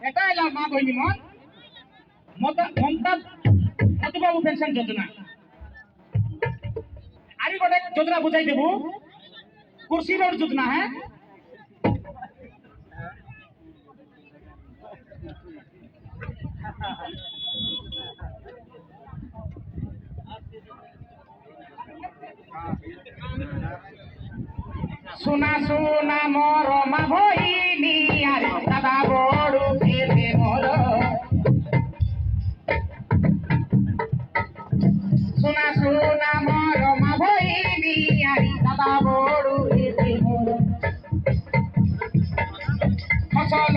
এটা এলাম মা বহিনী মমতা মধুবাবু পেনশন যোজনা আরি গোটে যোজনা বুঝাই দেবু কুর্সী রোড যোজনা হ্যাঁ সোনা সোনা মোর মা বহিনী আরে দাদা বড় পেলে মোর সোনা সোনা মোর মা বহিনী আরে দাদা বড় পেলে মোর ফসল